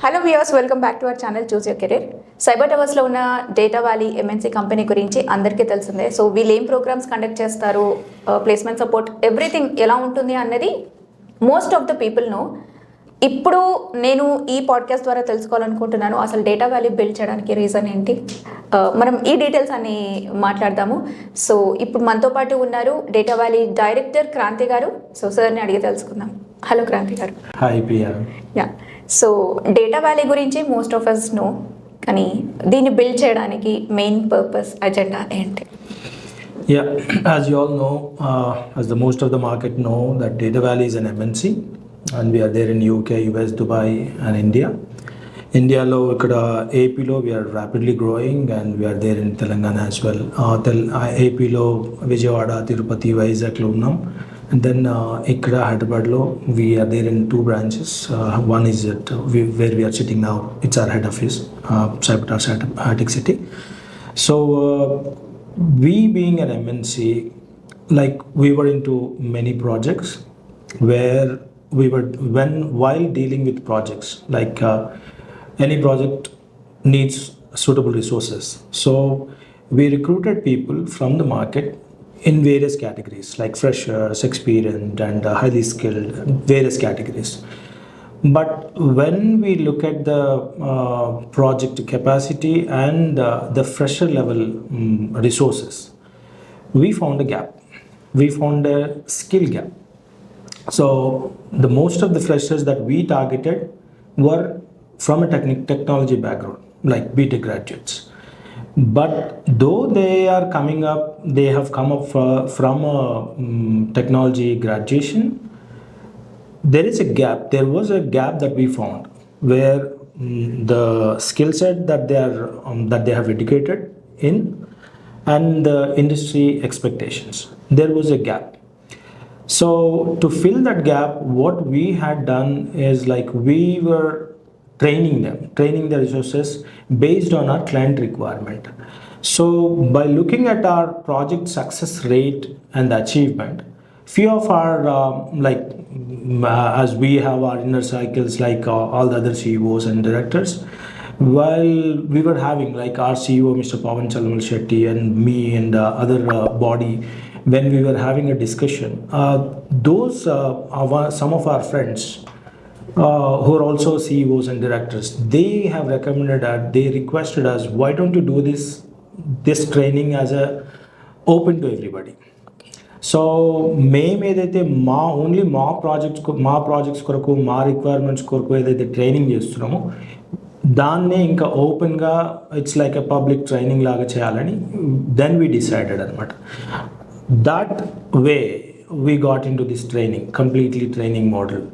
Hello viewers, welcome back to our channel choose your career. Cyber టవర్స్లో ఉన్న data valley MNC company గురించి అందరికీ తెలిసిందే. సో వీళ్ళు ఏం ప్రోగ్రామ్స్ కండక్ట్ చేస్తారు, ప్లేస్మెంట్ సపోర్ట్, ఎవ్రీథింగ్ ఎలా ఉంటుంది అన్నది most of the people know. ఇప్పుడు నేను ఈ పాడ్కాస్ట్ ద్వారా తెలుసుకోవాలనుకుంటున్నాను అసలు డేటా వ్యాలీ బిల్డ్ చేయడానికి రీజన్ ఏంటి. మనం ఈ డీటెయిల్స్ అన్ని మాట్లాడదాము. సో ఇప్పుడు మనతో పాటు ఉన్నారు డేటా వ్యాలీ డైరెక్టర్ క్రాంతి గారు. సో సార్ని అడిగి తెలుసుకుందాం. హలో క్రాంతి గారు. Hi Priya. Yeah, so data valley గురించి మోస్ట్ ఆఫ్ అస్ నో, కానీ దీన్ని బిల్డ్ చేయడానికి మెయిన్ పర్పస్ అజెండా ఏంటి? Yeah, as you all know, as the most of the market know, that Data Valley is an MNC, and we are there in UK, US, Dubai, and India. India ఇక్కడ ఏపీలో we are rapidly growing, and we are there in Telangana as well. ఏపీలో విజయవాడ, తిరుపతి, వైజాగ్లో ఉన్నాం. And then ఇక్కడ హైదరాబాద్లో we are there in 2 branches. One is where we are sitting now. It's our head office, Cybertars High-Tech City. So we being an MNC, like we were into many projects where we were while dealing with projects, like any project needs suitable resources. So we recruited people from the market in various categories, like freshers, experienced, and highly skilled, various categories. But when we look at the project capacity and the fresher level resources, we found a gap. We found a skill gap. So the most of the freshers that we targeted were from a technology background, like BTech graduates. But though they are coming up, they have come up from a technology graduation, there is a gap. There was a gap that we found where the skill set that they have educated in and the industry expectations, there was a gap. So to fill that gap, what we had done is like we were training the resources based on our client requirement. So by looking at our project success rate and achievement, few of our as we have our inner cycles, like all the other CEOs and directors, while we were having like our CEO Mr. Pawan Chalamal Shetty and me and other body, when we were having a discussion, those some of our friends who are also CEOs and directors, they have recommended that, they requested us, why don't you do this training as a open to everybody. So మేము ఏదైతే మా projects కొరకు మా requirements కొరకు ఏదైతే training చేస్తున్నామో దాన్నే ఇంకా ఓపెన్గా it's like a public training లాగా చేయాలని దెన్ వీ డిసైడెడ్ అనమాట. That way we got in to this training, completely training model.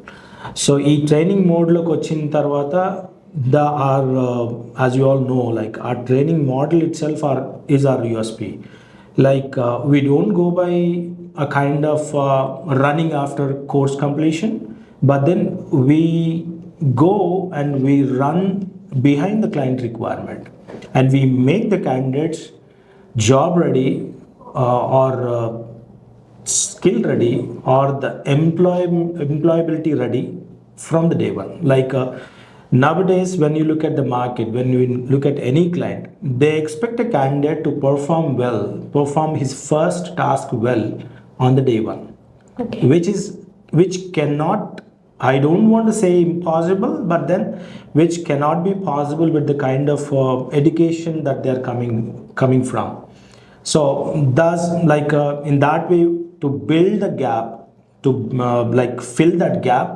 So ఈ ట్రైనింగ్ మోడ్లోకి వచ్చిన తర్వాత as you all know, like our training model itself is our USP. Like we don't go by a kind of running after course completion, but then we go and we run behind the client requirement, and we make the candidates job ready or skill ready or the employability ready from the day one. Like nowadays, when you look at the market, when you look at any client, they expect a candidate to perform his first task well on the day one. Okay. Which cannot, I don't want to say impossible, but then which cannot be possible with the kind of education that they are coming from. So thus, like in that way, to build the gap, to like fill that gap,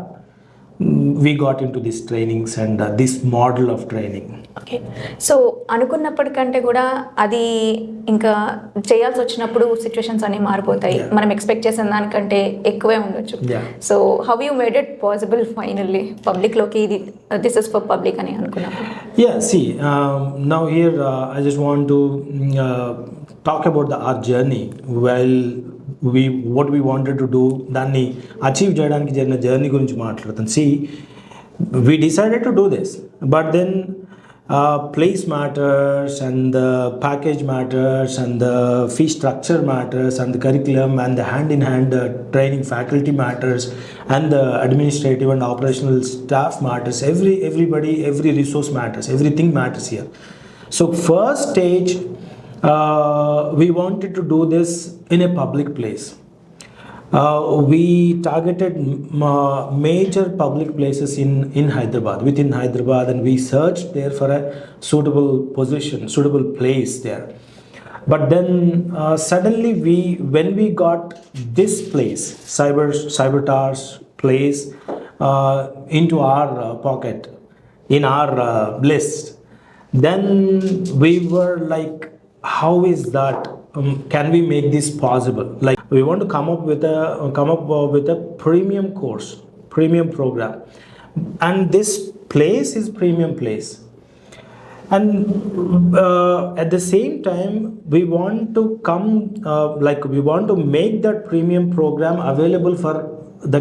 we got into these trainings and this model of training. Okay, so అనుకున్నప్పటికంటే కూడా అది ఇంకా చేయాల్సి వచ్చినప్పుడు situations అన్నీ మారిపోతాయి. మనం expect చేసిన దానికంటే ఎక్కువే ఉండొచ్చు. So how you made it possible finally పబ్లిక్లోకి ఇది దిస్ ఇస్ ఫర్ పబ్లిక్ అని అనుకున్నాను? See, now here I just want to talk about our journey. What we wanted to do, దాన్ని అచీవ్ చేయడానికి జరిగిన జర్నీ గురించి మాట్లాడుతాను. See, we decided to do this, but then place matters, and the package matters, and the fee structure matters, and the curriculum and the hand in hand training faculty matters, and the administrative and operational staff matters. Everybody, every resource matters, everything matters here. So first stage, we wanted to do this in a public place. We targeted major public places in Hyderabad, within Hyderabad, and we searched there for a suitable position, suitable place there. But then suddenly, when we got this place, Cyber Towers place, into our pocket, in our list, then we were like, how is that? Can we make this possible? Like, we want to come up with a premium course, premium program, and this place is premium place. And at the same time, we want to we want to make that premium program available for the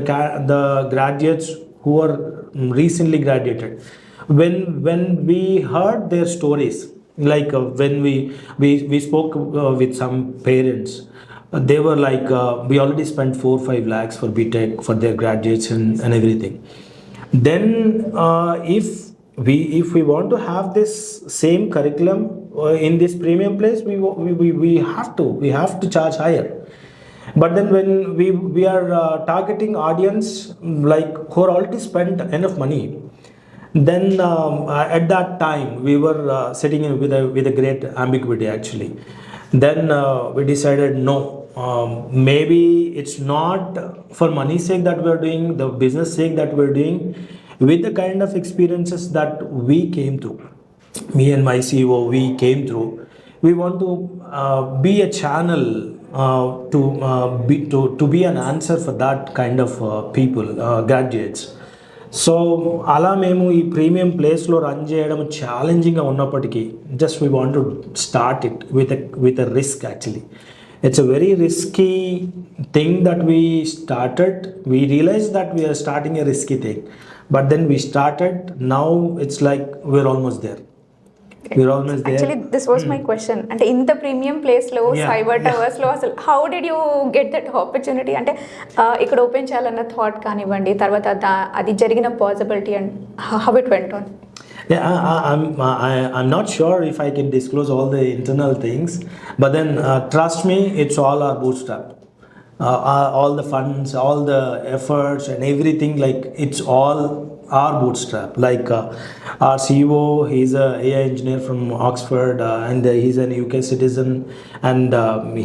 graduates who are recently graduated. When we heard their stories, when we spoke with some parents, they were like, we already spent 4-5 lakhs for BTech for their graduates and everything. Then if we want to have this same curriculum in this premium place, we have to charge higher. But then when we are targeting audience like who are already spent enough money, then at that time we were sitting in with a great ambiguity actually. Then we decided, no, maybe it's not for money's sake that we're doing, the business sake that we're doing. With the kind of experiences that we came through, me and my CEO, we came through, we want to be a channel to be an answer for that kind of people, graduates. So అలా మేము ఈ premium ప్లేస్లో run చేయడం ఛాలెంజింగ్గా ఉన్నప్పటికీ just we want to start it with a risk actually. It's a very risky thing that we started. We realized that we are starting a risky thing, but then we started. Now it's like we're almost there. We're almost there. Actually, this was my question. అంటే ఇంత premium ప్లేస్లో cyber టవర్స్లో అసలు how did you get that opportunity? అంటే ఇక్కడ open చేయాలన్న thought కానివ్వండి, తర్వాత అది జరిగిన possibility and how it went on. Yeah, I'm not sure if I can disclose all the internal things, but then trust me, it's all our bootstrap. All the funds, all the efforts, and everything, like it's all our bootstrap. Like our CEO, he's a AI engineer from Oxford, and he's an UK citizen, and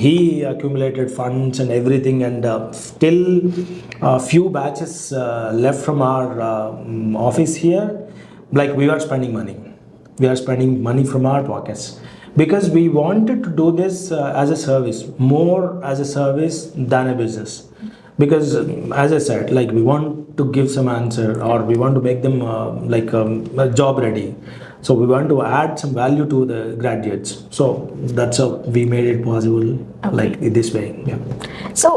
he accumulated funds and everything, and still a few batches left from our office here. Like we are spending money from our pockets because we wanted to do this as a service, more as a service than a business. Because as I said, like we want to give some answer, or we want to make them job ready. So we want to add some value to the graduates. So that's how we made it possible. Okay. Like this way. Yeah. So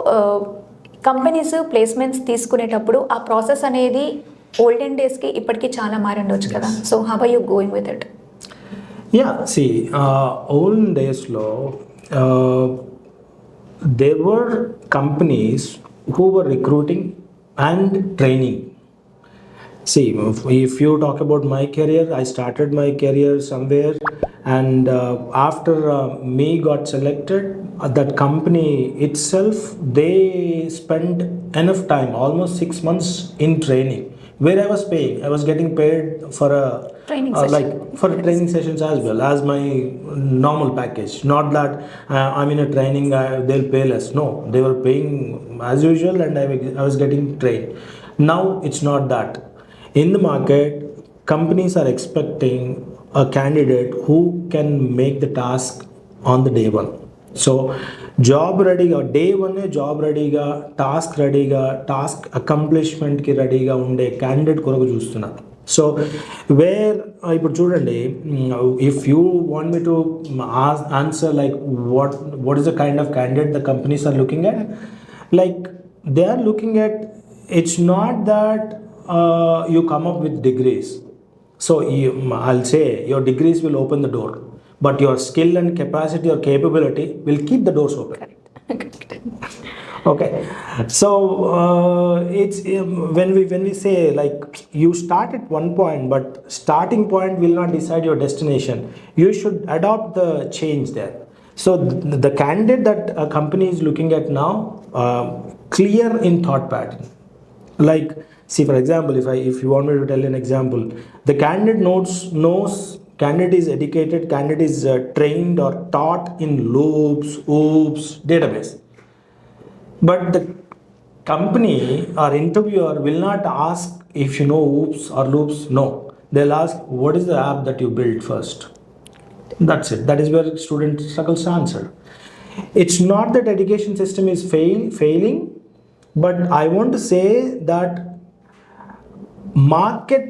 companies placements తీసుకునేటప్పుడు ఆ process అనేది olden డేస్కి ఇప్పటికీ చాలా మారిండొచ్చు కదా. So how are you going with it? Yeah, see, olden days లో there were companies who were recruiting and training. See, if you talk about my career, I started my career somewhere, and after me got selected, that company itself, they spent enough time, almost 6 months in training, where I was paying. I was getting paid for a training session. for training sessions as well as my normal package. Not that I'm in a training, they'll pay less. No, they were paying as usual, and I was getting trained. Now it's not that. In the market, companies are expecting a candidate who can make the task on the day one. So job రెడీగా day one job రెడీగా, task రెడీగా, task అకంప్లిష్మెంట్కి రెడీగా ఉండే candidate కొరకు చూస్తున్నారు. So where ఇప్పుడు చూడండి, if you want me to answer like what is the kind of candidate the companies are looking at, like they are looking at, it's not that you come up with degrees. So I'll say your degrees will open the door, but your skill and capacity or capability will keep the doors open. Correct. Okay, so it's when we say like you start at one point, but starting point will not decide your destination. You should adopt the change there. So the candidate that a company is looking at now, clear in thought pattern. Like, see, for example, if you want me to tell an example, the candidate knows candidate is educated, candidate is trained or taught in loops, oops, database. But the company or interviewer will not ask if you know oops or loops. No, they'll ask what is the app that you built first. That's it. That is where student struggles to answer. It's not that education system is failing, but I want to say that market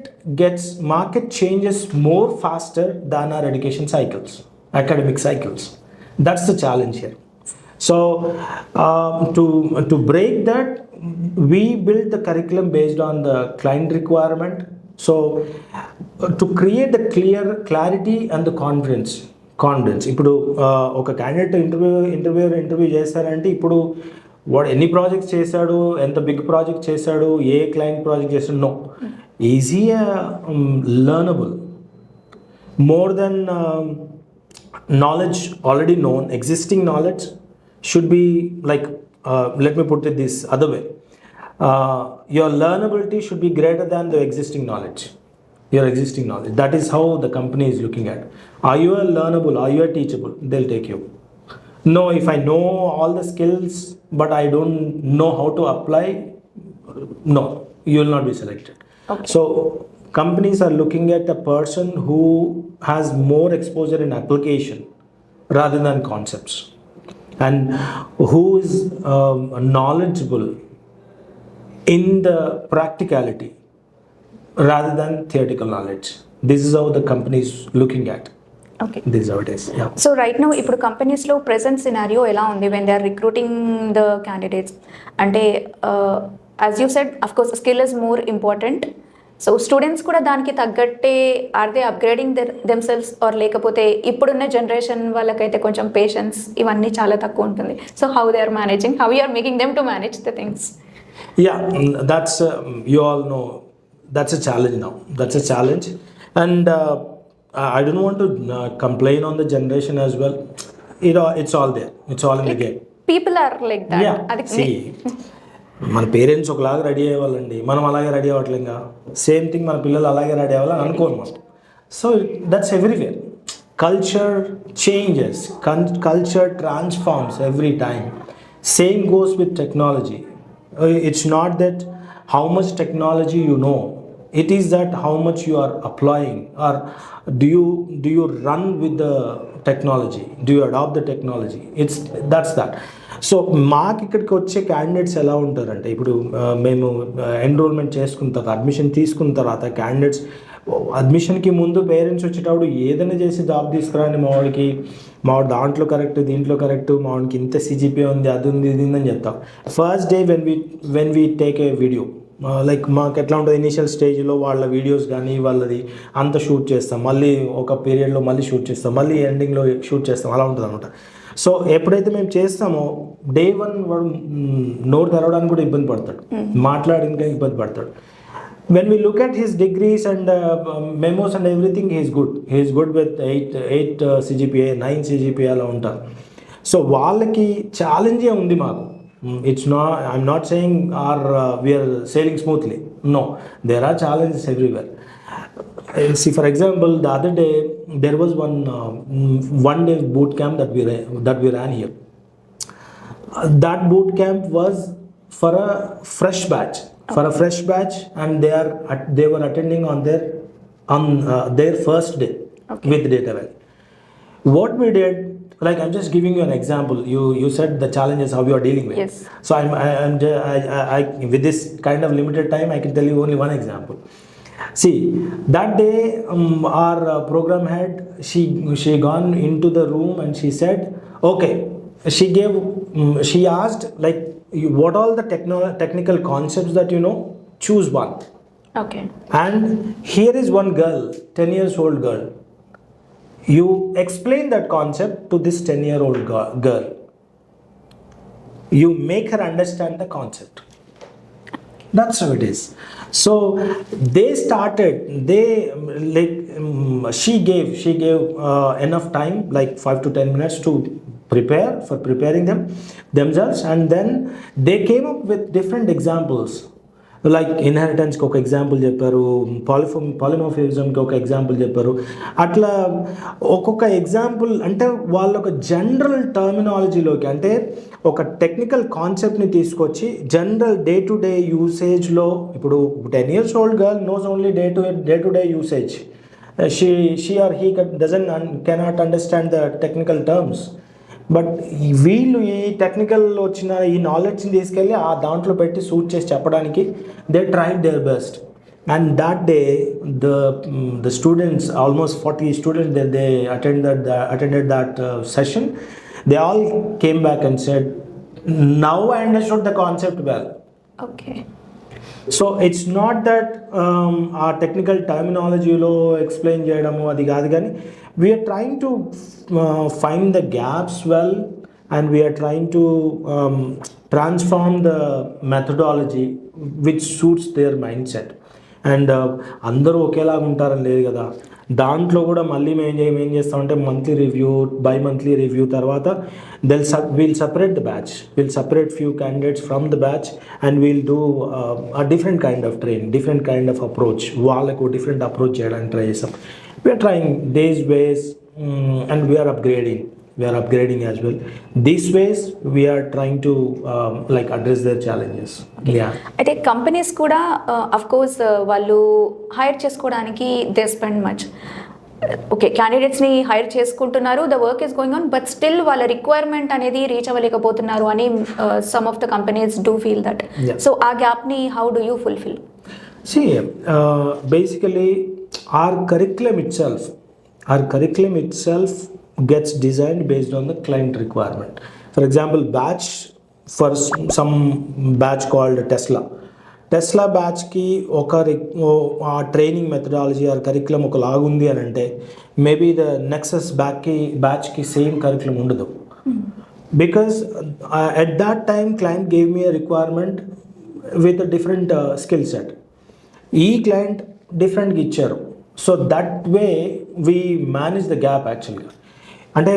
changes more faster than our education cycles, academic cycles. That's the challenge here. So to break that, we build the curriculum based on the client requirement. So to create the clarity and the confidence ఇప్పుడు ఒక candidate interview చేస్తారంటే ఇప్పుడు వాడు ఎన్ని projects చేశాడు, ఎంత big project చేశాడు, ఏ క్లయింట్ ప్రాజెక్ట్ చేశాడు, నో, easy learnable more than knowledge already known, existing knowledge should be like, let me put it this other way, your learnability should be greater than the existing knowledge, your existing knowledge. That is how the company is looking at. Are you a learnable, are you a teachable? They'll take you. No, if I know all the skills but I don't know how to apply, no, you will not be selected. Okay. So companies are looking at a person who has more exposure in application rather than concepts, and who is knowledgeable in the practicality rather than theoretical knowledge. This is how the company is looking at. Okay. This is how it is. Yeah. So right now ఇప్పుడు కంపెనీస్లో present scenario ఎలా ఉంది when they are recruiting the candidates? అంటే as you said of course skill is more important. So students కూడా దానికి తగ్గట్టే or they upgrading themselves or లేకపోతే ఇప్పుడున్న జనరేషన్ వాళ్ళకైతే కొంచెం పేషెన్స్ ఇవన్నీ చాలా తక్కువ ఉంటుంది. So how they are managing, how you are making them to manage the things? Yeah, that's you all know that's a challenge now. That's a challenge, and I don't want to complain on the generation as well. It's all there. It's all in the game. People are like that. అది See, మన parents ఒకలాగా ready అయ్యేవాళ్ళండి, మనం అలాగే ready అవ్వట్లేగా. Same thing మన పిల్లలు అలాగే ready అవ్వాలని అనుకోను మనం. So that's everywhere. Culture changes, culture transforms every time. Same goes with technology. It's not that how much technology you know, it is that how much you are applying, or do you run with the technology, do you adopt the technology. That's that. So మాకు ఇక్కడికి వచ్చే candidates ఎలా ఉంటారంటే, ఇప్పుడు మేము enrolment చేసుకున్న తర్వాత, admission తీసుకున్న తర్వాత క్యాండిడేట్స్ అడ్మిషన్కి ముందు పేరెంట్స్ వచ్చేటప్పుడు ఏదైనా చేసి జాబ్ తీసుకురాండి మా వాడు దాంట్లో కరెక్ట్, దీంట్లో కరెక్ట్, మా వాడికి ఇంత సిజిపిఏ ఉంది, అది ఉంది, ఇది ఉందని చెప్తాం. First day when we take a video, like మాకు ఎట్లా ఉంటుంది, ఇనీషియల్ స్టేజ్లో వాళ్ళ వీడియోస్ కానీ వాళ్ళది అంత షూట్ చేస్తాం, మళ్ళీ ఒక పీరియడ్లో మళ్ళీ షూట్ చేస్తాం, మళ్ళీ ఎండింగ్లో షూట్ చేస్తాం, అలా ఉంటుంది అనమాట. సో ఎప్పుడైతే మేము చేస్తామో డే 1 వాడు నోరు తెరవడానికి కూడా ఇబ్బంది పడతాడు, మాట్లాడడానికి ఇబ్బంది పడతాడు. When we look at his degrees and memos and everything, he is good with 8 CGPA, 9 CGPA అలా ఉంటారు. సో వాళ్ళకి ఛాలెంజే ఉంది మాకు. I'm not saying we are sailing smoothly. No, there are challenges everywhere. See, for example, the other day there was one day boot camp that we ran here. That boot camp was for a fresh batch. Okay. For a fresh batch, and they were attending on their first day. Okay. With Data Valley. What we did, like I'm just giving you an example. You said the challenges how you are dealing with. Yes. So I with this kind of limited time, I can tell you only one example. See, that day our program head, she gone into the room and she said, okay, she asked like, what all the technical concepts that you know, choose one. Okay. And here is one girl, 10 years old girl. You explain that concept to this 10-year-old girl. You make her understand the concept. That's how it is. So they started, she gave enough time, like 5 to 10 minutes to preparing themselves, and then they came up with different examples. Like ఇన్హెరిటెన్స్కి ఒక example చెప్పారు, పాలిమోఫిజంకి ఒక example చెప్పారు. అట్లా ఒక్కొక్క example అంటే వాళ్ళు ఒక జనరల్ టర్మినాలజీలోకి, అంటే ఒక టెక్నికల్ కాన్సెప్ట్ని తీసుకొచ్చి జనరల్ డే టు డే యూసేజ్లో, ఇప్పుడు 10 years old girl knows only day to day usage. She or he cannot understand the technical terms. But వీళ్ళు ఈ టెక్నికల్ వచ్చిన ఈ నాలెడ్జ్ని తీసుకెళ్ళి ఆ దాంట్లో పెట్టి సూట్ చేసి చెప్పడానికి they tried their best. And that day the students, almost 40 students, they attended that session. They all came back and said, now I understood the concept well. Okay. So it's not that ఆ technical టర్మినాలజీలో explain చేయడము అది కాదు, కానీ we're trying to find the gaps well, and we're trying to transform the methodology which suits their mindset. And అందరూ ఒకేలాగా ఉంటారని లేదు కదా, దాంట్లో కూడా మళ్ళీ మేము ఏం చేస్తామంటే మంత్లీ రివ్యూ, మంత్లీ రివ్యూ తర్వాత we'll separate the batch, we'll separate few candidates from the batch, and we'll do a different kind of training, different kind of approach. వాళ్ళకు different approach చేయడానికి ట్రై చేస్తాం. We are trying these ways, and we are upgrading as well. These ways we are trying to like address their challenges. Yeah. అయితే companies కూడా of course వాళ్ళు hire చేసుకోవడానికి they spend much. Okay, క్యాండిడేట్స్ని hire చేసుకుంటున్నారు, the work is going on, but still వాళ్ళ requirement అనేది reach అవ్వలేకపోతున్నారు అని some of the companies do feel that. So ఆ గ్యాప్ని how do you fulfil? See, basically our curriculum itself gets designed based on the client requirement. For example, for some batch called Tesla బ్యాచ్కి ఒక training methodology or curriculum ఒక లాగుంది అని అంటే, maybe the Nexus బ్యాచ్కి same curriculum ఉండదు. Because at that time client gave me a requirement with different skill set. ఈ client డిఫరెంట్గా ఇచ్చారు. So that way we manage the gap యాక్చువల్గా. అంటే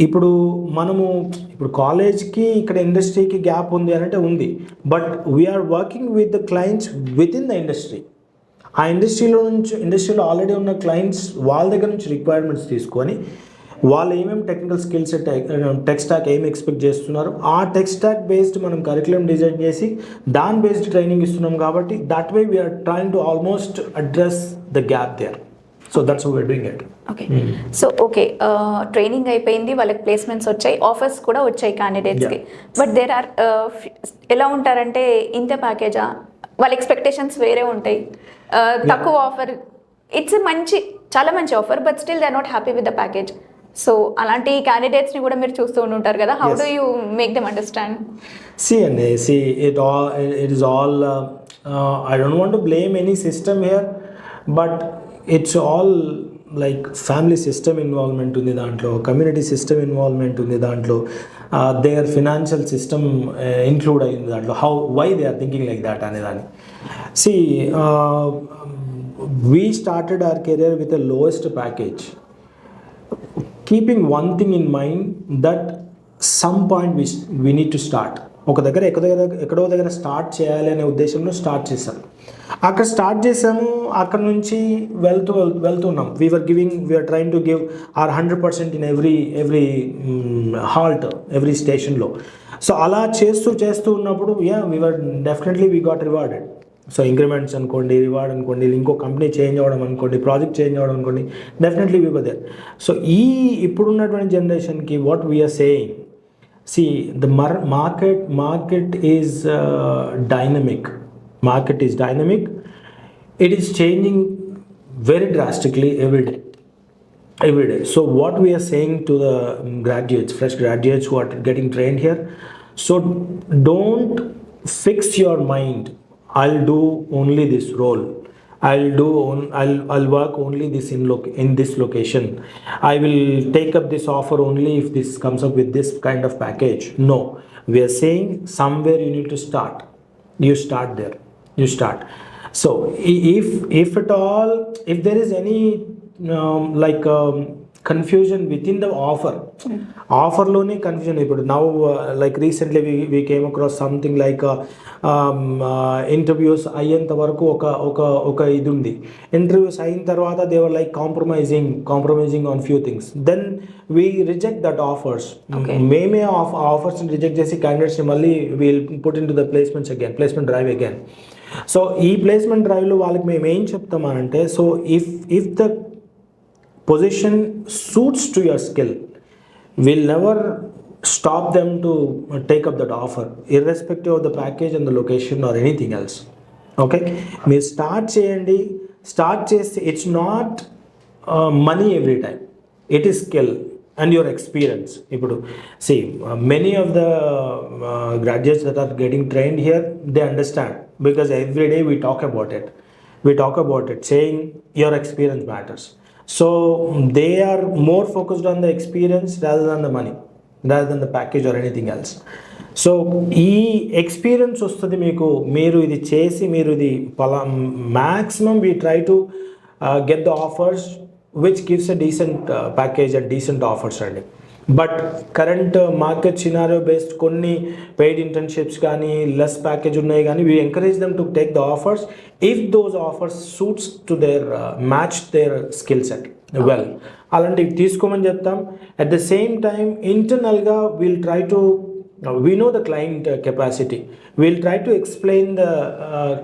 ఇప్పుడు కాలేజ్కి ఇక్కడ ఇండస్ట్రీకి గ్యాప్ ఉంది అని అంటే ఉంది, but we're working with the clients with in the industry. ఆ ఇండస్ట్రీలో ఆల్రెడీ ఉన్న క్లయింట్స్ వాళ్ళ దగ్గర నుంచి రిక్వైర్మెంట్స్ తీసుకొని వాళ్ళు ఏమేమి technical skill set, tech stack ఏమి ఎక్స్పెక్ట్ చేస్తున్నారు, ఆ టెక్ స్టాక్ బేస్డ్ మనం కరికులం డిజైన్ చేసి దాని బేస్డ్ ట్రైనింగ్ ఇస్తున్నాం. కాబట్టి that way we're trying to almost address the gap there. So that's how we're doing it. Okay, so okay, training అయిపోయింది, వాళ్ళకి ప్లేస్మెంట్స్ వచ్చాయి, ఆఫర్స్ కూడా వచ్చాయి క్యాండిడేట్స్కి. బట్ దేర్ ఆర్ ఎలా ఉంటారంటే, ఇంత ప్యాకేజా, వాళ్ళ ఎక్స్పెక్టేషన్స్ వేరే ఉంటాయి. తక్కువ ఆఫర్, ఇట్స్ చాలా మంచి offer, but still they are not happy with the package. So అలాంటి క్యాండిడేట్స్ని కూడా మీరు చూస్తూ ఉంటారు కదా, how do you make them understand? It is all I don't want to blame any system here, but it's all like family system involvement ఉంది దాంట్లో, community system involvement ఉంది దాంట్లో, దేర్ ఫినాన్షియల్ సిస్టమ్ ఇంక్లూడ్ అయింది దాంట్లో. Why they are thinking like that అనేదాన్ని. We started our career with the lowest package, keeping one thing in mind, that some point we need to start. ఎక్కడో దగ్గర start చేయాలి అనే ఉద్దేశంలో start చేశాను. అక్కడ స్టార్ట్ చేసాము, అక్కడ నుంచి వెళ్తున్నాం. We're trying to give our 100% in every halt, every స్టేషన్లో. సో అలా చేస్తూ ఉన్నప్పుడు definitely we got rewarded. So increments అనుకోండి, రివార్డ్ అనుకోండి, ఇంకో కంపెనీ చేంజ్ అవ్వడం అనుకోండి, ప్రాజెక్ట్ చేంజ్ అవ్వడం అనుకోండి, definitely we were there. So ఇప్పుడున్నటువంటి జనరేషన్కి what we're saying, the market is dynamic. It is changing very drastically every day. So what we are saying to the fresh graduates who are getting trained here, so don't fix your mind, I'll do only this role. I'll work only this in this location. I will take up this offer only if this comes up with this kind of package. No, we are saying somewhere you need to start. You start there. You start. So if at all, if there is any confusion within the offer లోనే confusion ఇప్పుడు now like recently we came across something like interviews అయ్యేంత వరకు ఒక ఇది ఉంది. Interviews అయిన తర్వాత they were like compromising on few things, then we reject that offers. మేమే ఆఫర్స్ రిజెక్ట్ చేసి క్యాండిడేట్స్ని మళ్ళీ we'll put in to the placement drive again. So ఈ ప్లేస్మెంట్ డ్రైవ్లో వాళ్ళకి మేము ఏం చెప్తామనంటే, so if the position suits to your skill, we'll never stop them to take up that offer irrespective of the package and the location or anything else. Okay, మీరు start చేయండి. Start చేస్తే it's not money every time, it is skill and your experience. ఇప్పుడు see, many of the graduates that are getting trained here, they understand because every day we talk about it saying your experience matters. So they are more focused on the experience rather than the money, rather than the package or anything else. So ఈ experience వస్తుంది మీకు, మీరు ఇది చేసి మీరు ఇది maximum we try to get the offers which gives a decent package and decent offers అండి. But current market scenario based కొన్ని పెయిడ్ ఇంటర్న్షిప్స్ కానీ లెస్ ప్యాకేజ్ ఉన్నాయి, కానీ we encourage them to take the offers if those offers suits to their match their skill set well. అలాంటివి తీసుకోమని చెప్తాం. At the same time ఇంటర్నల్గా we'll try to we know the client capacity. We'll try to explain the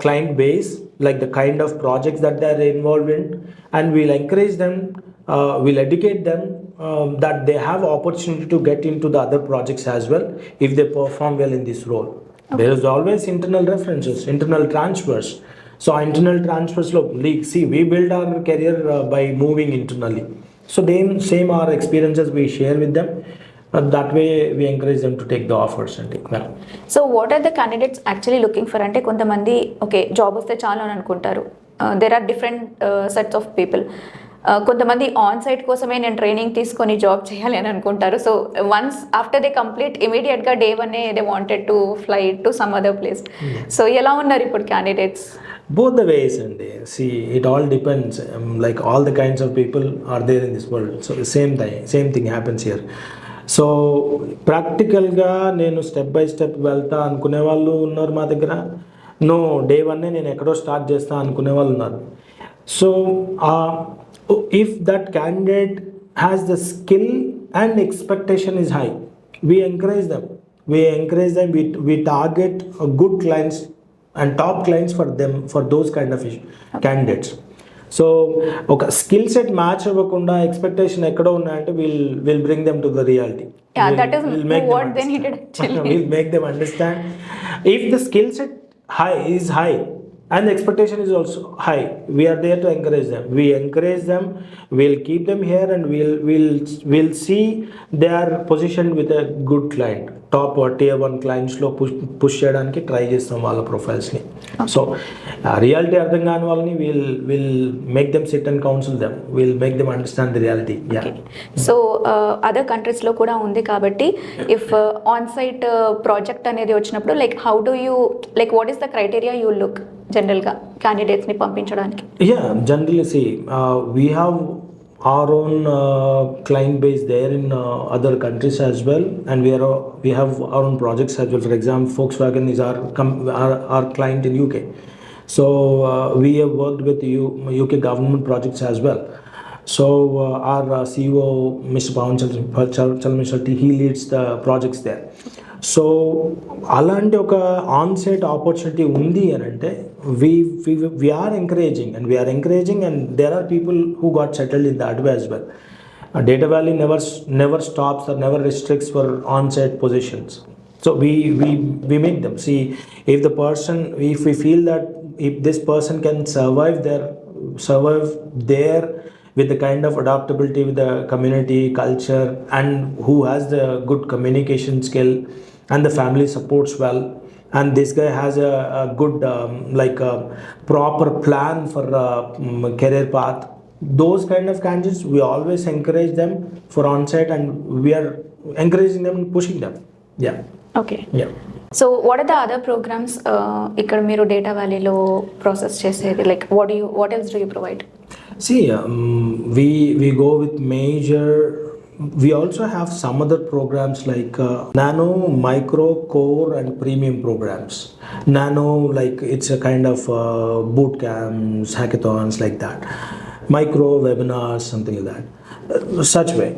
client base, like the kind of projects that they are involved in, and we'll encourage them, we'll educate them that they have opportunity to get into the other projects as well if they perform well in this role. Okay. There is always internal references, internal transfers. So internal transfers lo see, we build our career by moving internally. So same our experiences we share with them. That way we encourage them to take the offers and take well. So what are the candidates actually looking for? అంటే కొంతమంది okay job వస్తే చాలు అని అనుకుంటారు. There are different sets of people. కొంతమంది on site కోసమే నేను training తీసుకొని జాబ్ చేయాలి అని అనుకుంటారు. So once after they complete ఇమీడియట్గా డే వన్నే they wanted to fly to some other place. So ఎలా ఉన్నారు ఇప్పుడు candidates? Both the ways, and see, it all depends. Like all the kinds of people are there in this world. So the same thing happens here. So ప్రాక్టికల్గా నేను step by step వెళ్తా అనుకునే వాళ్ళు ఉన్నారు మా దగ్గర. నో, డే వన్నే నేను ఎక్కడో స్టార్ట్ చేస్తా అనుకునే వాళ్ళు ఉన్నారు. So if that candidate has the skill and expectation is high, we encourage them, we target good clients and top clients for them, for those kind of candidates. So ఒక skill set match అవ్వకుండా expectation ఎక్కడో ఉన్నాయంటే will bring them to the reality. We'll make them understand if the skill set is high and the expectation is also high, we are there to encourage them. We'll keep them here and we'll see they are positioned with a good client, top or tier 1 clients లో push చేయడానికి try చేస్తాం వాళ్ళ ప్రొఫైల్స్ని. So reality అర్థం కాని వాళ్ళని will make them SIT and counsel them, will make them understand the reality. So other కంట్రీస్లో కూడా ఉంది కాబట్టి ఇఫ్ ఆన్ సైట్ ప్రాజెక్ట్ అనేది వచ్చినప్పుడు like how do you like what is the criteria you look జనరల్గా క్యాండిడేట్స్ని పంపించడానికి? Generally see, we have our own client base there in other countries as well, and we have our own projects as well. For example, Volkswagen is our client in UK. So we have worked with UK government projects as well. So our CEO, Mr. Pawan Chalmishalti, he leads the projects there. So అలాంటి ఒక on site opportunity ఉంది అని అంటే we are encouraging and there are people who got settled in that way as well. Data Valley never stops or never restricts for on-site positions. So we make them see if we feel that if this person can survive there with the kind of adaptability with the community culture and who has the good communication skill and the family supports well, and this guy has a good like a proper plan for career path. Those kind of candidates we always encourage them for onsite, and we are encouraging them and pushing them. Yeah. Okay. Yeah. So what are the other programs ఇక్కడ మీరు data వ్యాలీలో process చేసేది, like what else do you provide? See, we go with major. We also have some other programs like nano, micro, core, and premium programs. Nano, like it's a kind of boot camps, hackathons, like that. Micro, webinars, something like that. Such way.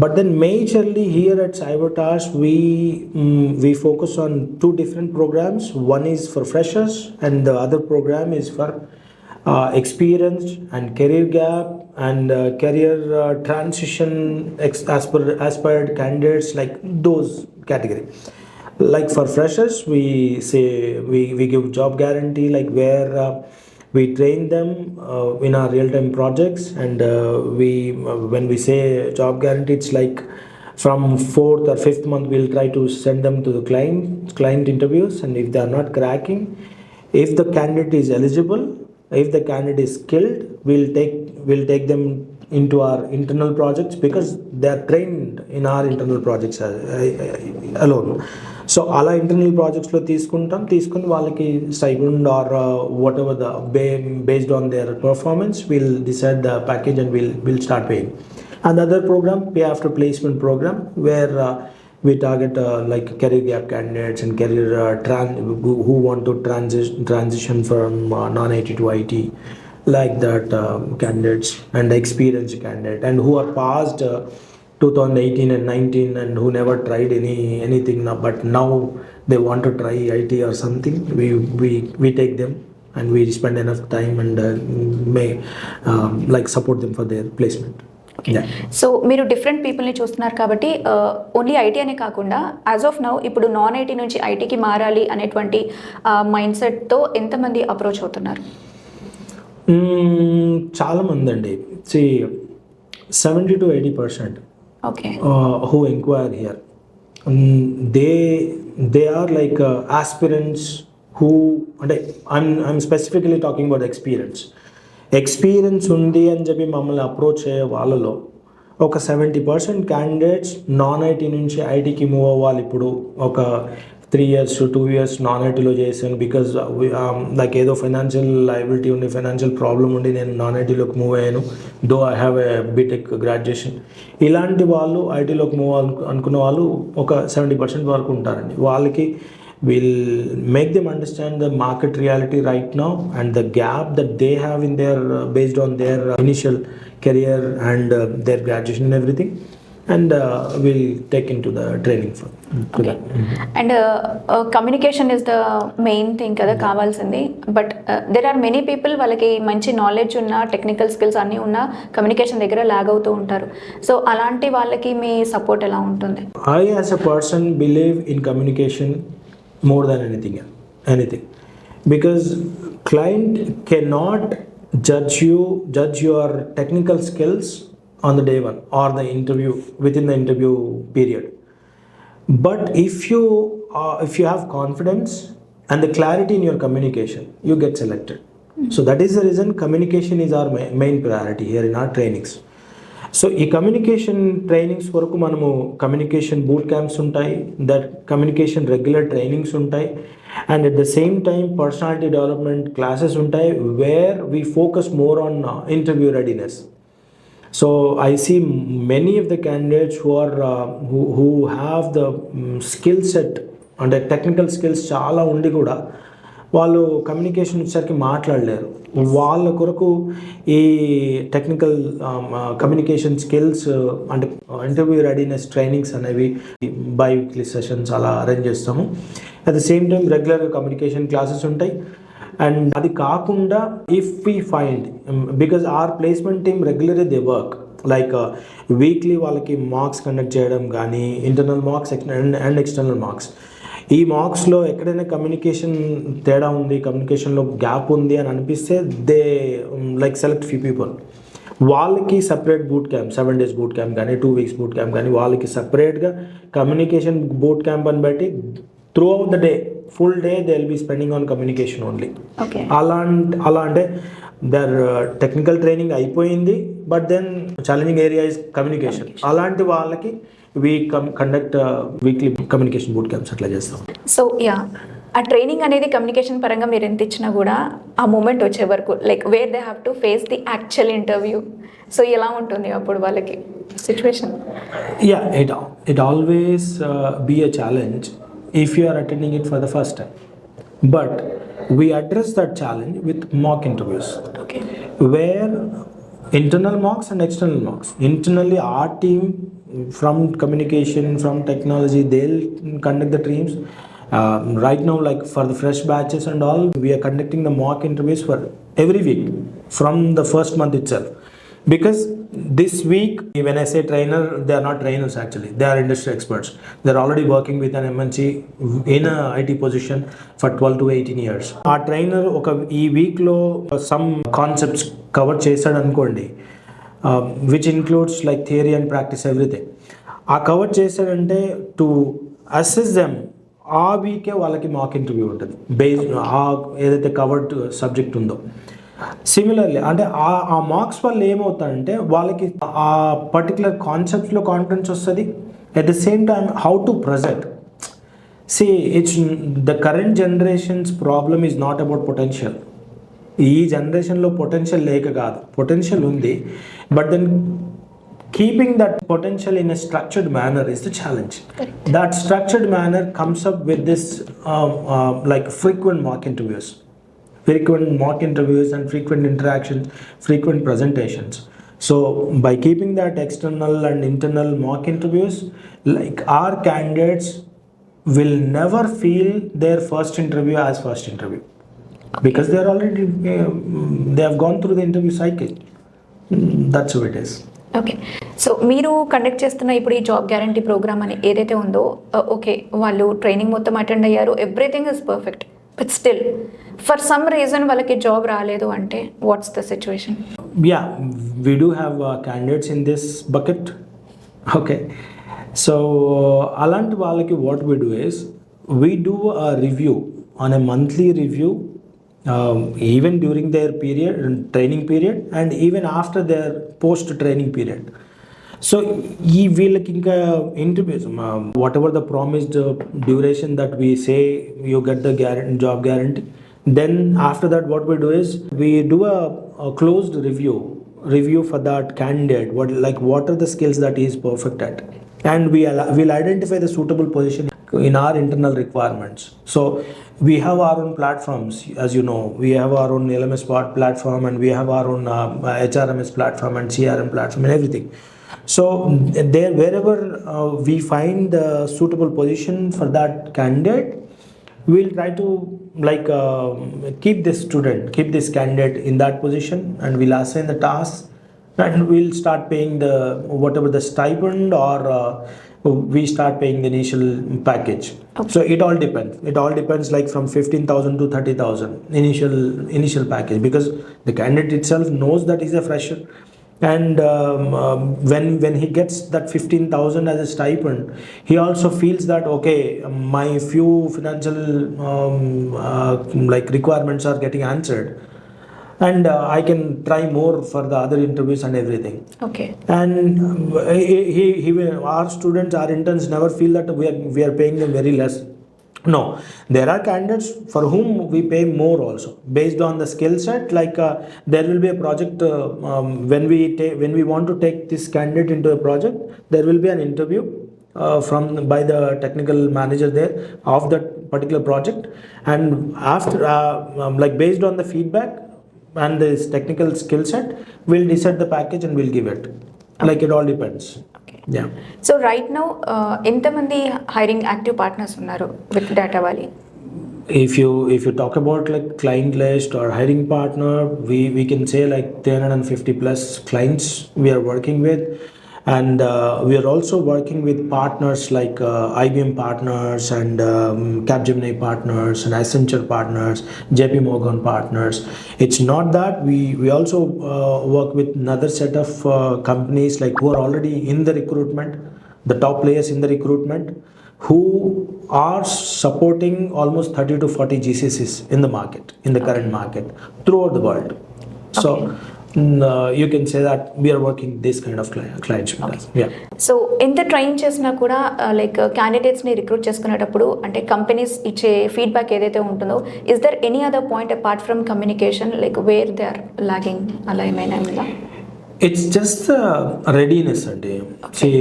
But then majorly here at Cybertash, we focus on two different programs. One is for freshers, and the other program is for experienced and career gap and career transition aspired candidates, like those category. Like for freshers, we say we give job guarantee, like where we train them in our real-time projects, and we when we say job guarantee, it's like from 4th or 5th month we'll try to send them to the client interviews, and if they are not cracking, if the candidate is eligible, if the candidate is skilled, we'll take them into our internal projects, because they are trained in our internal projects alone. సో అలా internal ప్రాజెక్ట్స్లో తీసుకుని వాళ్ళకి stipend or whatever the based on their performance will decide the package and will start paying. And other program pay after placement program where we target like career gap candidates and career who want to transition from non-IT to IT, like that candidates, and experienced candidate, and who are past 2018 and 19 and who never tried anything now, but now they want to try IT or something. We take them and we spend enough time and may like support them for their placement. So మీరు different పీపుల్ని చూస్తున్నారు కాబట్టి only IT అనే కాకుండా as of now ఇప్పుడు non IT నుంచి ఐటీకి మారాలి అనేటువంటి మైండ్ సెట్తో ఎంతమంది అప్రోచ్ అవుతున్నారు? చాలా మంది అండి. 70 to 80% okay who inquire here, they are like aspirants who, అంటే I'm specifically talking about experience ఉంది అని చెప్పి మమ్మల్ని అప్రోచ్ అయ్యే వాళ్ళలో ఒక 70% క్యాండిడేట్స్ నాన్ ఐటీ నుంచి ఐటీకి మూవ్ అవ్వాలి. ఇప్పుడు ఒక 3 years to 2 years నాన్ ఐటీలో చేశాను, బికాజ్ నాకు ఏదో ఫైనాన్షియల్ లయబిలిటీ ఉంది, ఫైనాన్షియల్ ప్రాబ్లం ఉండి నేను నాన్ ఐటీలోకి మూవ్ అయ్యాను, though I have a BTech graduation. ఇలాంటి వాళ్ళు ఐటీలోకి మూవ్ అనుకున్న వాళ్ళు ఒక 70% వరకు ఉంటారండి. వాళ్ళకి we'll make them understand the market reality right now and the gap that they have in their based on their initial career and their graduation and everything, and we'll take into the training for that. And communication is the main thing కదా కావాల్సింది. But there are many people వాళ్ళకి మంచి knowledge ఉన్న technical skills అన్నీ ఉన్న communication దగ్గర log అవుతూ ఉంటారు. సో అలాంటి వాళ్ళకి మీ సపోర్ట్ ఎలా ఉంటుంది? I as a person believe in communication more than anything, because client cannot judge your technical skills on the day one or the interview, within the interview period. But if you have confidence and the clarity in your communication, you get selected. So that is the reason communication is our main priority here in our trainings. So ఈ communication trainings వరకు మనము communication boot camps ఉంటాయి, that communication regular trainings ఉంటాయి, and at the same time personality development classes ఉంటాయి, where we focus more on interview readiness. So I see many of the candidates who have the skill set, అంటే technical skills చాలా ఉండి కూడా వాళ్ళు communication వచ్చేసరికి మాట్లాడలేరు. వాళ్ళ కొరకు ఈ టెక్నికల్ కమ్యూనికేషన్ స్కిల్స్ అంటే ఇంటర్వ్యూ రెడీనెస్ ట్రైనింగ్స్ అనేవి బై వీక్లీ సెషన్స్ అలా అరేంజ్ చేస్తాము. At the same time regular communication classes ఉంటాయి. అండ్ అది కాకుండా if we find, because our placement team regularly they work like weekly వాళ్ళకి మార్క్స్ కండక్ట్ చేయడం కానీ, internal marks and external marks. ఈ మార్క్స్లో ఎక్కడైనా కమ్యూనికేషన్ తేడా ఉంది, కమ్యూనికేషన్లో గ్యాప్ ఉంది అని అనిపిస్తే they like select few people. వాళ్ళకి separate boot camp, 7 days boot camp కానీ 2 weeks బూట్ క్యాంప్ కానీ వాళ్ళకి సపరేట్గా కమ్యూనికేషన్ బూట్ క్యాంప్ అని బట్టి throughout the day, full day they'll be spending on communication only. Okay అలా అంటే దర్ టెక్నికల్ ట్రైనింగ్ అయిపోయింది, but then challenging area is communication. అలాంటి వాళ్ళకి we conduct weekly communication boot camps అట్లా చేస్తాం. సో యా, ఆ ట్రైనింగ్ అనేది కమ్యూనికేషన్ పరంగా మీరు ఎంత ఇచ్చినా కూడా ఆ మూమెంట్ వచ్చే వరకు like where they have to face the actual interview, so ఎలా ఉంటుంది అప్పుడు వాళ్ళకి situation? Yeah, it always be a challenge if you are attending it for the first time, but we address that challenge with mock interviews. Okay. Where internal mocks and external mocks. Internally our team from communication, from technology, they'll conduct the teams. Right now, like for the fresh batches and all, we are conducting the mock interviews for every week from the first month itself. Because this week, when I say trainer, they are not trainers actually. They are industry experts. They are already working with an MNC in a IT position for 12 to 18 years. Our trainer ఈ వీక్లో some concepts cover చేశాడు అనుకోండి, which includes like theory and practice everything. ఆ cover చేశాడంటే to assess them ఆ వీకే వాళ్ళకి mock interview ఉంటుంది based ఆ ఏదైతే కవర్డ్ సబ్జెక్ట్ ఉందో. సిమిలర్లీ అంటే ఆ మార్క్స్ వల్ల ఏమవుతాయంటే వాళ్ళకి ఆ పర్టికులర్ కాన్సెప్ట్స్లో కాన్ఫిడెన్స్ వస్తుంది. At the same time how to present. See it's the current generations problem is not about potential. ఈ జనరేషన్లో పొటెన్షియల్ లేక కాదు, పొటెన్షియల్ ఉంది, but then keeping that potential in a structured manner is the challenge. That structured manner comes up with this like frequent mock interviews and frequent interactions, frequent presentations. So by keeping that external and internal mock interviews, like our candidates will never feel their first interview as first interview, because they are already they have gone through the interview cycle. That's how it is. Okay, so మీరు conduct చేస్తున్న ఇప్పుడు ఈ job guarantee program అని ఏదైతే ఉందో, okay వాళ్ళు training మొత్తం attend అయ్యారు, everything is perfect, but still for some reason వాళ్ళకి జాబ్ రాలేదు అంటే what's the situation? Yeah, we do have candidates in this bucket. Okay, so అలాంటి వాళ్ళకి what we do is we do a review on a monthly review, even during their training period and even after their post training period. So ఈ వీళ్ళకి ఇంకా interviews whatever the promised duration that we say you get the job guarantee, then after that what we do is we do a closed review for that candidate, what are the skills that he is perfect at, and we'll identify the suitable position in our internal requirements. So we have our own platforms, as you know, we have our own LMS platform, and we have our own HRMS platform and CRM platform and everything. So there, wherever we find the suitable position for that candidate, we'll try to keep this candidate in that position, and we'll assign the tasks, and we'll start paying whatever the stipend, or we start paying the initial package. Okay. So it all depends like from 15,000 to 30,000 initial package, because the candidate itself knows that he's a fresher. And when he gets that 15,000 as a stipend, he also feels that okay, my few financial requirements are getting answered, and I can try more for the other interviews and everything. Okay. And our students, our interns never feel that we are paying them very less. No, there are candidates for whom we pay more also based on the skill set. There will be a project when we want to take this candidate into a project, there will be an interview by the technical manager there of that particular project, and after based on the feedback and this technical skill set, we'll decide the package and we'll give it. It all depends. Yeah. So right now ఎంతమంది hiring active partners ఉన్నారు with data valley? If you talk about client list or hiring partner, we can say 350 plus clients we are working with, and we are also working with partners like IBM partners and Capgemini partners and Accenture partners, JP Morgan partners. It's not that we also work with another set of companies who are already in the recruitment, the top players in the recruitment, who are supporting almost 30 to 40 GCCs in the market, in the current market, throughout the world. So you can say that we are working this kind of clients with us. Yeah. So ఎంత train చేసినా కూడా like క్యాండిడేట్స్ని recruit చేసుకునేటప్పుడు అంటే companies ఇచ్చే feedback ఏదైతే ఉంటుందో is there any other point apart from communication like where they are lagging అలా ఏమైనా ఉందా? It's just the readiness and see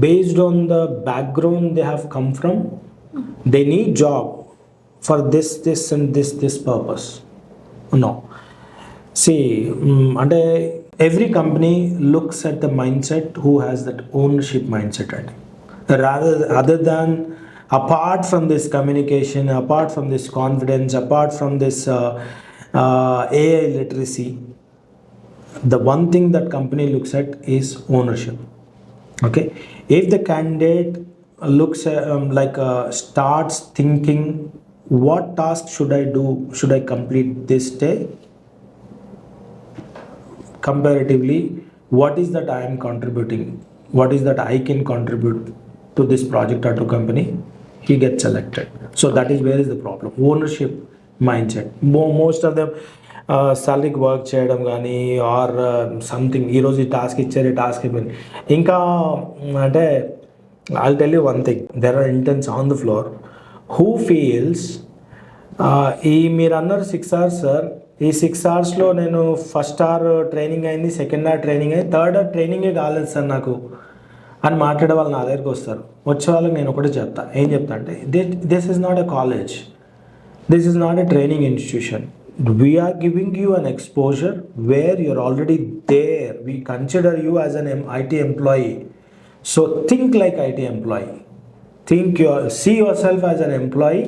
based on the background they have come from, they need job for this and this purpose. No, see and every company looks at the mindset who has that ownership mindset, right? Rather other than apart from this communication, apart from this confidence, apart from this AI literacy, the one thing that company looks at is ownership. Okay, if the candidate looks at, starts thinking what task should I do, should I complete this day, comparatively what is that I am contributing, what is that I can contribute to this project or to company, he gets selected. So that is where is the problem, ownership mindset. Most of them సాలరీకి work చేయడం కానీ or something ఈరోజు ఈ task ఇచ్చారు, ఈ task అయిపోయింది. ఇంకా అంటే I'll tell you one thing, there are interns on the floor who feels ఈ మీరు అన్నారు 6 hours సార్, ఈ 6 hoursలో నేను ఫస్ట్ అవర్ ట్రైనింగ్ అయింది, సెకండ్ అవర్ ట్రైనింగ్ అయింది, థర్డ్ అవర్ ట్రైనింగే కాలేదు సార్ నాకు అని మాట్లాడే వాళ్ళు నా దగ్గరికి వస్తారు. వచ్చే వాళ్ళకి నేను ఒకటే చెప్తా, ఏం చెప్తా అంటే this is not a college, this is not a training institution. We are giving you an exposure where you're already there. We consider you as an IT employee. So think like IT employee. See yourself as an employee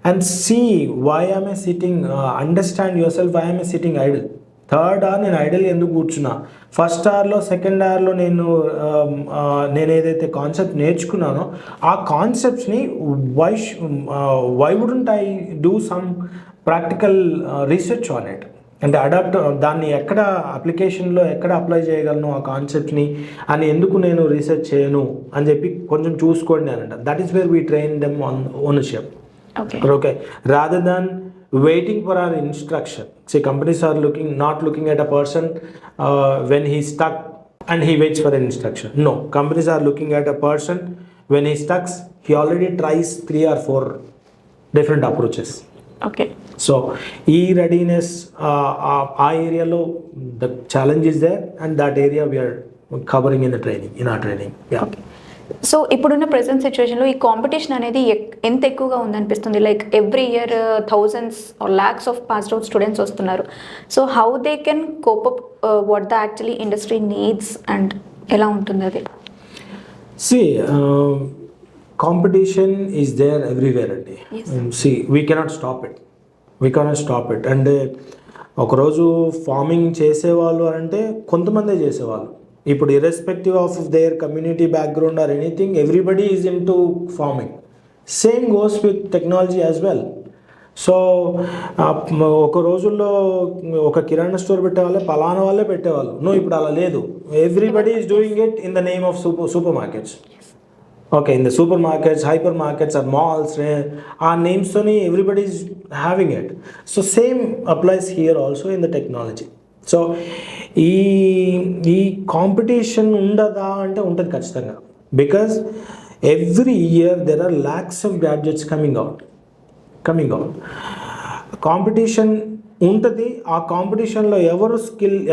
and see why am I sitting, understand yourself why am I sitting idle. Third hour నేను idle ఎందుకు కూర్చున్నా, first అవర్లో second అవర్లో నేను ఏదైతే concept నేర్చుకున్నానో ఆ కాన్సెప్ట్స్ని why wouldn't I do some practical research on it, అంటే అడాప్ట్ దాన్ని ఎక్కడ అప్లికేషన్లో ఎక్కడ అప్లై చేయగలను ఆ కాన్సెప్ట్ని అని ఎందుకు నేను రీసెర్చ్ చేయను అని చెప్పి కొంచెం చూసుకోండి అని అంట. That is where we train them on ownership. Okay, rather than waiting for our instruction. See, companies are not looking at a person when he's stuck and he waits for an instruction. No, companies are looking at a person when he's stuck, he already tries 3 or 4 different approaches. Okay. So, readiness, our area lo the challenge is there, and that area we are covering in our training. Yeah. Okay. So ఇప్పుడున్న present సిచ్యువేషన్లో ఈ competition అనేది ఎంత ఎక్కువగా ఉందనిపిస్తుంది? Like every year thousands or lakhs of passed out students వస్తున్నారు. So how they can cope up what the actually industry needs and ఎలా ఉంటుంది అది? See, competition is there everywhere అండి. See, we cannot stop it. And ఒకరోజు farming చేసేవాళ్ళు అంటే కొంతమందే చేసేవాళ్ళు. ఇప్పుడు irrespective of their community background or anything, everybody is in to farming. Same goes with technology as well. So ఒక రోజుల్లో ఒక కిరాణా store పెట్టేవాళ్ళే పలానా వాళ్ళే పెట్టేవాళ్ళు. నో, ఇప్పుడు అలా లేదు. Everybody is doing it in the name of supermarkets. Okay, in the supermarkets, hypermarkets or malls, ఆ నేమ్స్తోని everybody is having it. So same applies here also in the technology. So ఈ competition ఉండదా అంటే ఉంటుంది ఖచ్చితంగా. Because every year there are lakhs of gadgets coming out. Competition ఉంటుంది. ఆ కాంపిటీషన్లో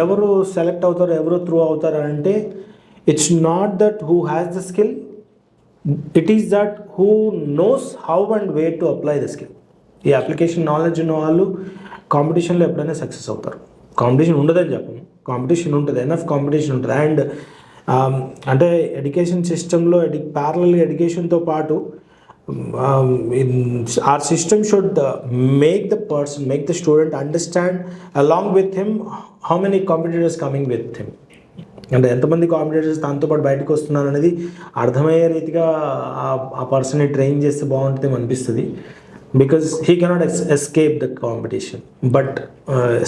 ఎవరు సెలెక్ట్ అవుతారు, ఎవరు త్రూ అవుతారు అంటే it's not that who has the skill, it is that who knows how and way to apply the skill. ఈ application knowledge ఉన్న వాళ్ళు కాంపిటీషన్లో ఎప్పుడైనా సక్సెస్ అవుతారు. కాంపిటీషన్ ఉండదని చెప్పను, కాంపిటీషన్ ఉంటుంది, ఎనఫ్ కాంపిటీషన్ ఉంటుంది. అండ్ అంటే ఎడ్యుకేషన్ సిస్టంలో ప్యారలల్గా ఎడ్యుకేషన్తో పాటు our system should make the student understand along with him how many competitors coming with him, అంటే ఎంతమంది కాంపిటేటర్స్ తనతో పాటు బయటకు వస్తున్నారు అనేది అర్థమయ్యే రీతిగా ఆ పర్సన్ని ట్రైన్ చేస్తే బాగుంటుంది అనిపిస్తుంది. Because he cannot escape the competition, but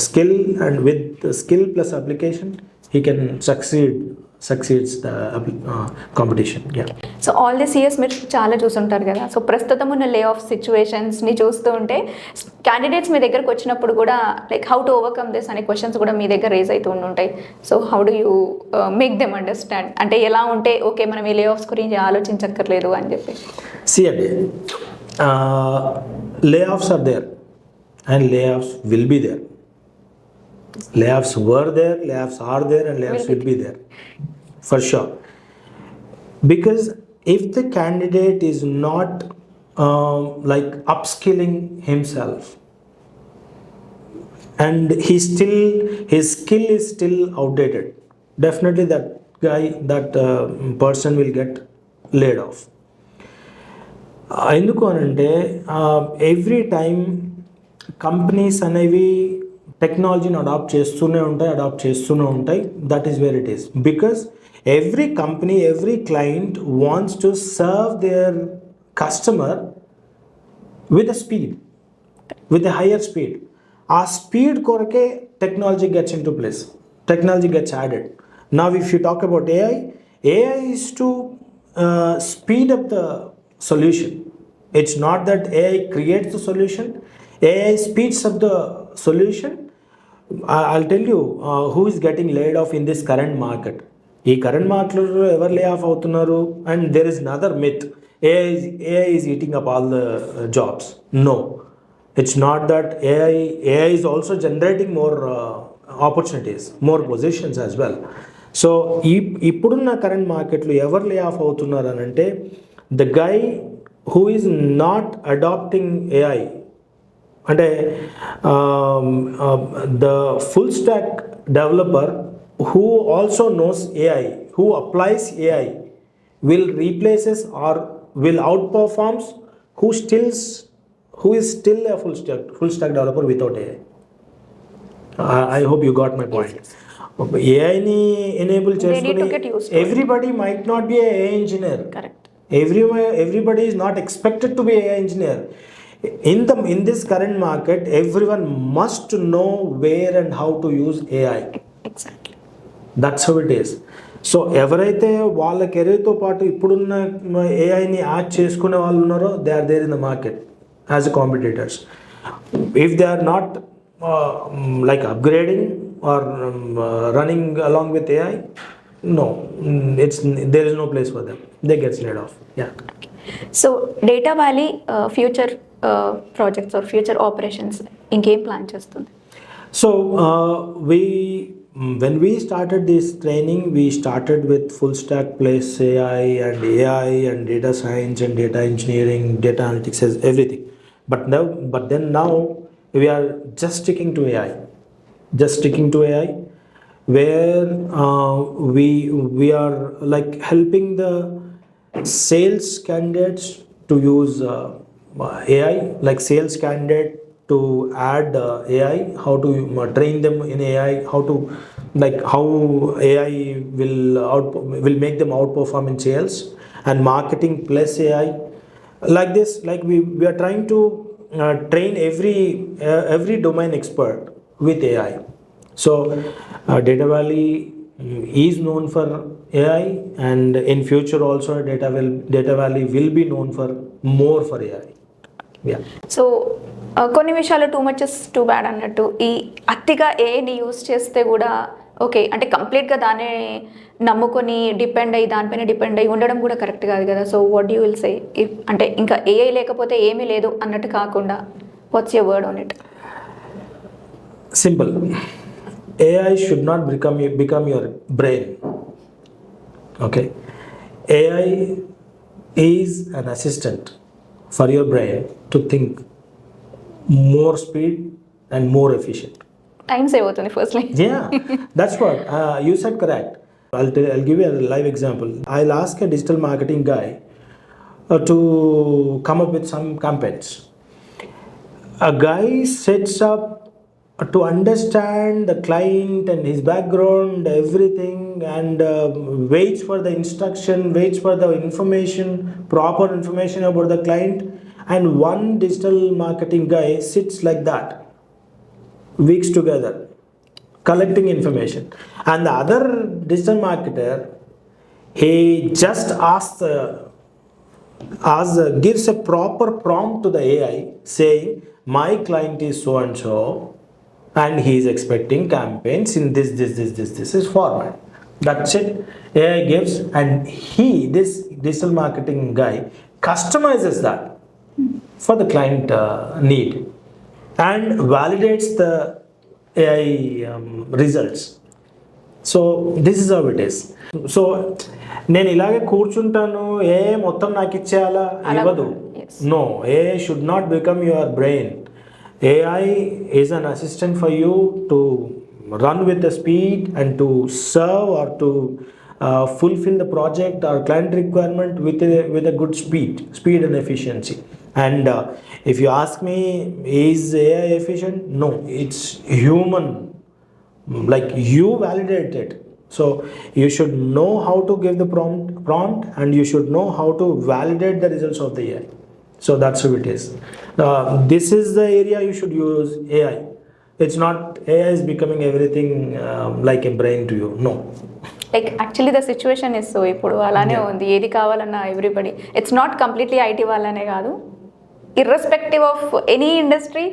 skill, and with skill plus application he can succeed succeeds the competition. Yeah. So all this years మీరు చాలా చూసుంటారు కదా, సో ప్రస్తుతం ఉన్న లే ఆఫ్ సిచ్యువేషన్స్ని చూస్తూ ఉంటే క్యాండిడేట్స్ మీ దగ్గరకు వచ్చినప్పుడు కూడా like how to overcome this అనే క్వశ్చన్స్ కూడా మీ దగ్గర రేజ్ అవుతూ ఉంటాయి. So how do you make them understand, అంటే ఎలా ఉంటే ఓకే మనం ఈ లే ఆఫ్స్ గురించి ఆలోచించక్కర్లేదు అని చెప్పి. See, layoffs are there and layoffs will be there. Layoffs were there, layoffs are there, and layoffs will be there for sure. Because if the candidate is not like upskilling himself and his skill is still outdated, definitely that person will get laid off. ఎందుకు అనంటే every time companies అనేవి టెక్నాలజీని adapt చేస్తూనే ఉంటాయి. That is where it is. Because every company, every client wants to serve their customer with a higher speed. ఆ speed కొరకే technology gets into place, technology gets added. Now if you talk about AI is to speed up the solution. It's not that AI creates the solution, AI speeds up the solution. I'll tell you who is getting laid off in this current market. ఈ current మార్కెట్లో ఎవరు lay off అవుతున్నారు? And there is another myth, AI is eating up all the jobs. No, it's not that. AI is also generating more opportunities, more positions as well. So ఇప్పుడున్న current మార్కెట్లో ఎవరు lay off అవుతున్నారు అని అంటే, the guy who is not adapting AI, అంటే the full stack developer who also knows AI, who applies AI, will replaces or will outperforms who is still a full stack developer without AI. I hope you got my point. AI ni enable cheskoni everybody might not be a AI engineer. Correct. Everybody is not expected to be AI engineer. In this current market, everyone must know where and how to use AI. Exactly. That's how it is. So ఎవరైతే వాళ్ళ కెరీర్తో పాటు ఇప్పుడున్న ఏఐని add చేసుకునే వాళ్ళు ఉన్నారో, they are there in the market as a competitors. If they are not like upgrading or running along with AI, no, there is no place for them. They get laid off. Yeah. So Data Valley future projects or future operations ఇంకేం plan చేస్తుంది? So when we started this training, we started with full stack plus AI and data science and data engineering, data analytics, as everything. But then now we are just sticking to AI, where we are like helping the sales candidates to use AI, like sales candidate to add AI, how to train them in AI, how AI will make them outperform in sales, and marketing plus AI. Like this, like we are trying to train every domain expert with AI. So Data Valley is known for AI, and in future also Data Valley will be known for more for AI. Yeah. So కొన్ని విషయాలు too much is too bad అన్నట్టు, ఈ అతిగా ఏని use చేస్తే కూడా okay అంటే కంప్లీట్గా దాన్ని నమ్ముకొని దానిపైన డిపెండ్ అయ్యి ఉండడం కూడా కరెక్ట్ కాదు కదా. So what you will say, అంటే ఇంకా ఏఐ లేకపోతే ఏమీ లేదు అన్నట్టు కాకుండా, what's your word on it? Simple. AI should not become your brain. Okay. AI is an assistant for your brain to think more speed and more efficient. Time save అవుతుంది firstly. Yeah, that's what you said correct. I'll give you a live example. I'll ask a digital marketing guy to come up with some campaigns. A guy sets up to understand the client and his background, everything, and waits for the instruction, waits for the proper information about the client. And one digital marketing guy sits like that, weeks together, collecting information. And the other digital marketer, he just gives a proper prompt to the AI saying, my client is so and so, and he is expecting campaigns in this is format. That's it. AI gives, and this digital marketing guy customizes that for the client need and validates the AI results. So this is how it is. So నేను ఇలాగే కూర్చుంటాను, AI మొత్తం నాకు ఇచ్చేయాలా, ఇవ్వదు. No, AI should not become your brain. AI is an assistant for you to run with the speed and to serve or to fulfill the project or client requirement with a good speed and efficiency. And if you ask me, is AI efficient? No, it's human. Like, you validate it, so you should know how to give the prompt and you should know how to validate the results of the AI. So that's how it is. This is the area you should use AI. It's not AI is becoming everything like a brain to you. No. Like actually the situation is so ఇప్పుడు అలానే ఉంది. ఏది కావాలన్నా everybody, it's not completely IT వాళ్ళనే కాదు, irrespective of any industry,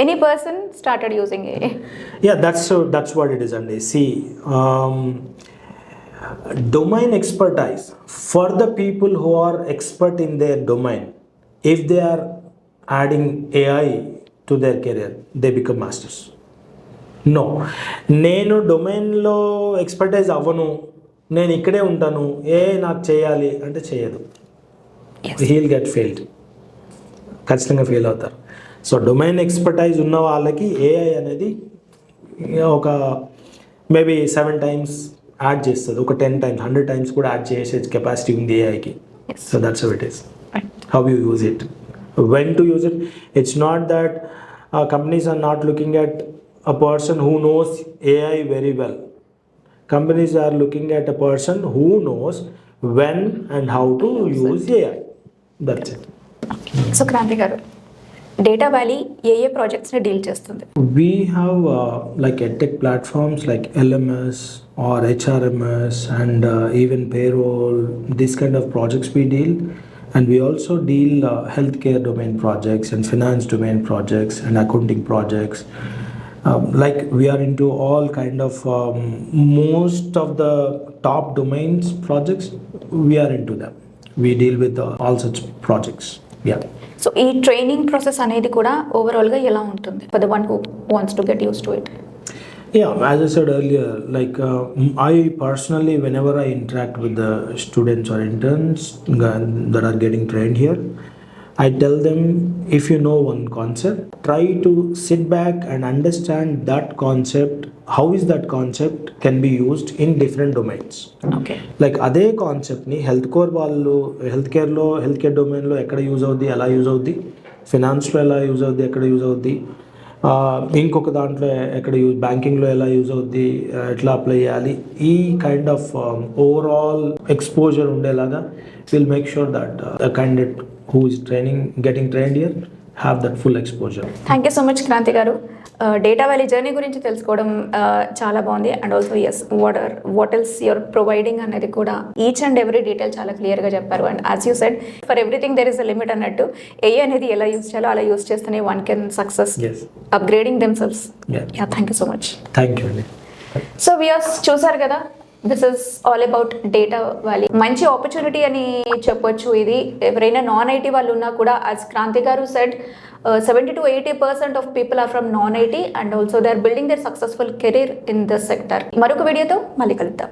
any person started using AI. Yeah, that's what it is. And see, domain expertise for the people who are expert in their domain, if they are adding AI to their career, they become masters. No, నేను డొమైన్లో expertise అవ్వను, నేను ఇక్కడే ఉంటాను, నాకు చేయాలి అంటే చేయదు. హీల్ గెట్ ఫెయిల్డ్, ఖచ్చితంగా ఫెయిల్ అవుతారు. సో డొమైన్ ఎక్స్పర్టైజ్ ఉన్న వాళ్ళకి ఏఐ అనేది ఒక మేబీ 7 times యాడ్ చేస్తుంది, ఒక 10 times 100 times కూడా యాడ్ చేసే కెపాసిటీ ఉంది ఏఐకి. So that's how it is. How you use it, when to use it. It's not that companies are not looking at a person who knows AI very well. Companies are looking at a person who knows when and how to use AI. That's it. So Kranti గారు, Data Valley ఏ ప్రాజెక్ట్స్ని deal చేస్తుంది? We have like edtech platforms like LMS or HRMS and even payroll, these kind of projects we deal. And we also deal healthcare domain projects and finance domain projects and accounting projects. Like, we are into all kind of most of the top domains projects, we are into them. We deal with all such projects. Yeah. So ఈ training process అనేది కూడా ఓవరాల్గా ఎలా ఉంటుంది for the one who wants to get use to it? Yeah, as I said earlier, like I personally, whenever I interact with the students or interns that are getting trained here, I tell them, if you know one concept, try to sit back and understand that concept, how is that concept can be used in different domains. Okay. Like, అదే కాన్సెప్ట్ని health care డొమైన్లో ఎక్కడ use అవుద్ది, ఎలా use అవుద్ది, ఫినాన్స్లో ఎలా use అవుద్ది, ఎక్కడ యూజ్ అవుద్ది, ఇంకొక దాంట్లో ఎక్కడ బ్యాంకింగ్లో ఎలా యూజ్ అవుద్ది, ఎట్లా అప్లై చేయాలి, ఈ కైండ్ ఆఫ్ ఓవరాల్ ఎక్స్పోజర్ ఉండేలాగా will make sure that the candidate who is getting trained here have that full exposure. Thank you so much Kranti గారు. డేటా వ్యాలీ జర్నీ గురించి తెలుసుకోవడం చాలా బాగుంది. And also yes, what else you're providing అనేది కూడా each and every detail చాలా క్లియర్గా చెప్పారు. And as you said, for everything there is a limit అన్నట్టు, ఏ అనేది ఎలా యూస్ చేయాలో అలా యూస్ చేస్తేనే one can success upgrading themselves. Yeah, thank you so much. Thank you అండి. సో వ్యూయర్స్ చూసారు కదా, this is all about data valley. మంచి ఆపర్చునిటీ అని చెప్పొచ్చు ఇది. ఎవరైనా నాన్ ఐటీ వాళ్ళు ఉన్నా కూడా, యాజ్ క్రాంతి గారు said, 70 to 80% of people are from non IT and also they are building their successful career in this sector. మరొక వీడియోతో మళ్ళీ కలుద్దాం.